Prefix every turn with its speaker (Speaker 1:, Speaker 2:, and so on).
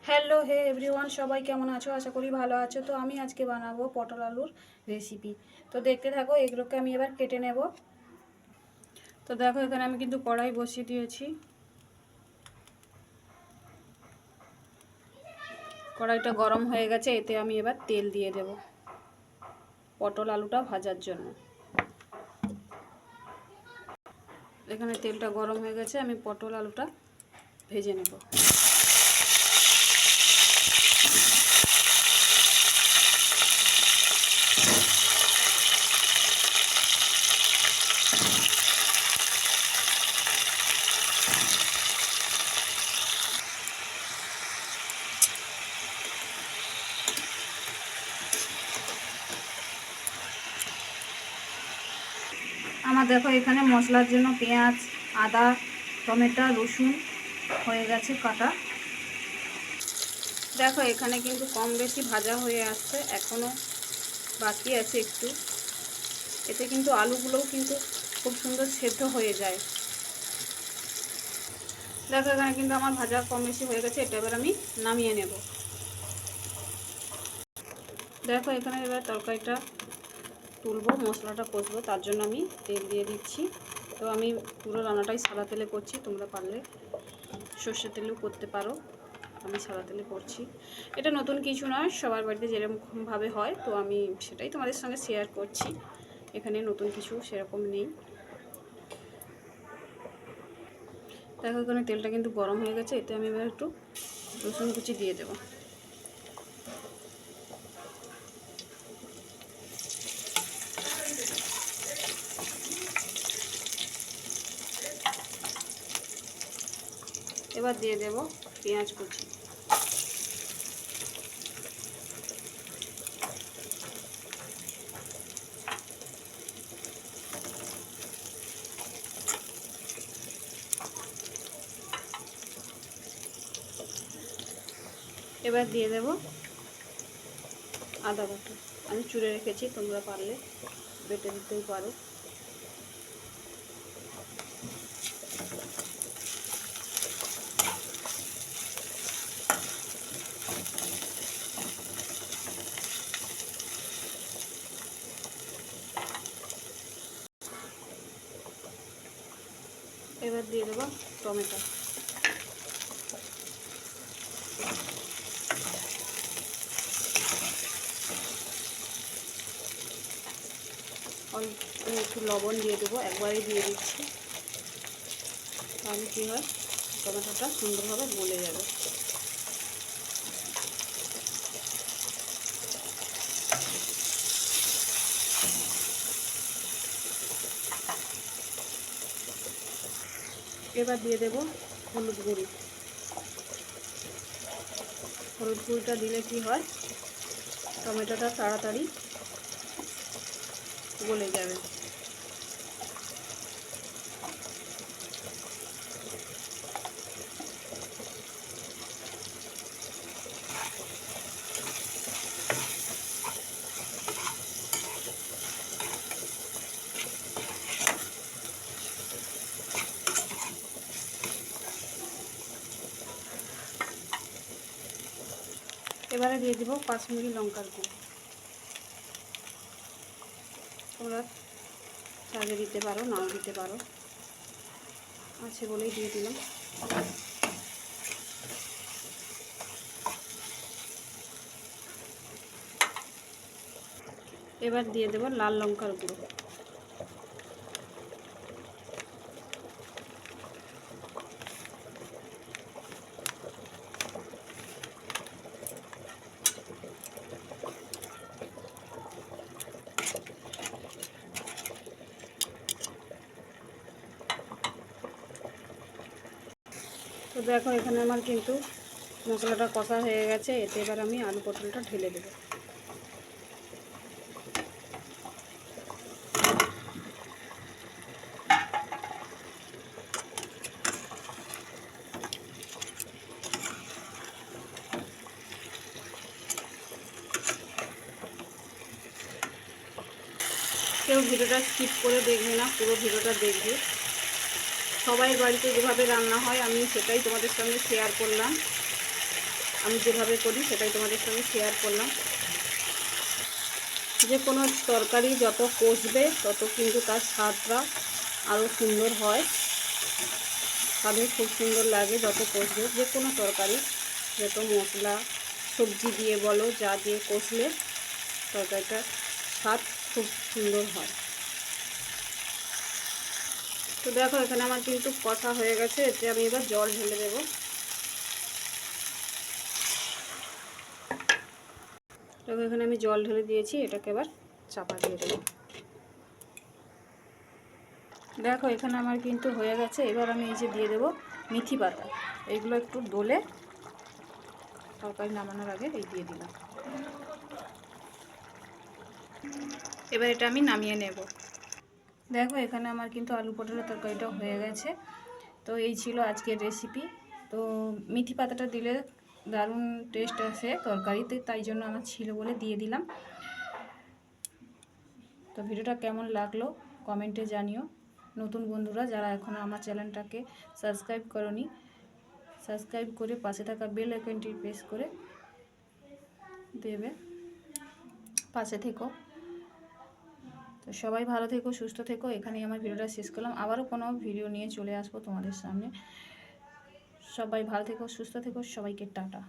Speaker 1: Hello হে everyone, সবাই কেমন আছো? আশা করি ভালো আছো। তো আমি আজকে বানাবো পটল আলুর রেসিপি। তো দেখতে থাকো। এগুলোকে আমি এবার কেটে নেব। তো দেখো, এখানে আমি কিন্তু কড়াই বসিয়ে দিয়েছি। কড়াইটা গরম হয়ে গেছে, এতে আমি এবার তেল দিয়ে দেব পটল আলুটা ভাজার জন্য। এখানে তেলটা গরম হয়ে গেছে, আমি পটল আলুটা ভেজে নেব। আমার দেখো এখানে মশলার জন্য পেঁয়াজ, আদা, টমেটো, রসুন হয়ে গেছে কাটা। দেখো এখানে কিন্তু কম বেশি ভাজা হয়ে আসছে, এখনও বাকি আছে একটু। এতে কিন্তু আলুগুলোও কিন্তু খুব সুন্দর সেদ্ধ হয়ে যায়। দেখো এখানে কিন্তু আমার ভাজা কম বেশি হয়ে গেছে, এটা এবার আমি নামিয়ে নেব। দেখো এখানে এবার তরকারিটা তুলবো, মশলাটা কষবো, তার জন্য আমি তেল দিয়ে দিচ্ছি। তো আমি পুরো রান্নাটাই সাদা তেলে করছি, তোমরা পারলে সর্ষের তেলেও করতে পারো, আমি সাদা তেলে করছি। এটা নতুন কিছু নয়, সবার বাড়িতে যেরকমভাবে হয়, তো আমি সেটাই তোমাদের সঙ্গে শেয়ার করছি। এখানে নতুন কিছু সেরকম নেই। দেখো এখানে তেলটা কিন্তু গরম হয়ে গেছে, এতে আমি এবার একটু রসুন কুচি দিয়ে দেবো। এবার দিয়ে দেব পেঁয়াজ কুচি। এবার দিয়ে দেব আদা বাটা। আমি চুড়ে রেখেছি, তোমরা পারলে বেটে দিতেও পারো। এবার দিয়ে দেবো টমেটো। অল্প একটু লবণ দিয়ে দেবো, একবারেই দিয়ে দিচ্ছি, তাহলে কী হয়, টমেটোটা সুন্দরভাবে গলে যাবে। এবার দিয়ে দেব হলুদ গুঁড়ি। হলুদ গুঁড়িটা দিলে কি হয়, টমেটোটা তাড়াতাড়ি গলে যাবে। এবারে দিয়ে দেবো কাশ্মীরি লঙ্কার গুঁড়ো। তোমরা চাইলে দিতে পারো, নাও দিতে পারো, আছে বলেই দিয়ে দিলাম। এবার দিয়ে দেবো লাল লঙ্কার গুঁড়ো। তো দেখো এখানে আমার কিন্তু মশলাটা কষা হয়ে গেছে, এতে এবার আমি আলু পটলটা ঢেলে দেবো। কেউ ভিডিওটা স্কিপ করে দেখবে না, পুরো ভিডিওটা দেখবে। সবাই বাড়িতে যেভাবে রান্না হয় আমি সেটাই তোমাদের সঙ্গে শেয়ার করলাম। আমি যেভাবে করি সেটাই তোমাদের সঙ্গে শেয়ার করলাম। যে কোনো তরকারি যত কষবে তত কিন্তু তার স্বাদটা আরও সুন্দর হয়, স্বাদে খুব সুন্দর লাগে যত কষবে। যে কোনো তরকারি যত মশলা সবজি দিয়ে বলো যা দিয়ে কষলে তরকারিটার স্বাদ খুব সুন্দর হয়। তো দেখো এখানে আমার কিন্তু কষা হয়ে গেছে, এতে আমি এবার জল ঢেলে দেবো। দেখো এখানে আমি জল ঢেলে দিয়েছি, এটাকে এবার চাপা দিয়ে দেবো। দেখো এখানে আমার কিন্তু হয়ে গেছে। এবার আমি এই যে দিয়ে দেবো মেথি পাতা, এইগুলো একটু ডলে তরকারি নামানোর আগে এই দিয়ে দিলাম। এবার এটা আমি নামিয়ে নেব। দেখো এখানে আমার কিন্তু আলু পটলের তরকারিটা হয়ে গেছে। তো এই ছিল আজকের রেসিপি। তো মেথি পাতাটা দিলে দারুণ টেস্ট আসে তরকারিতে, তাই জন্য আমার ছিল বলে দিয়ে দিলাম। তো ভিডিওটা কেমন লাগলো কমেন্টে জানিও। নতুন বন্ধুরা যারা এখনও আমার চ্যানেলটাকে সাবস্ক্রাইব করনি, সাবস্ক্রাইব করে পাশে থাকা বেল আইকনটি প্রেস করে দেবে, পাশে থেকো। তো সবাই ভালো থেকো, সুস্থ থেকো। এখানেই আমার ভিডিওটা শেষ করলাম। আবারও কোনো ভিডিও নিয়ে চলে আসবো তোমাদের সামনে। সবাই ভালো থেকো, সুস্থ থেকো, সবাইকে টাটা।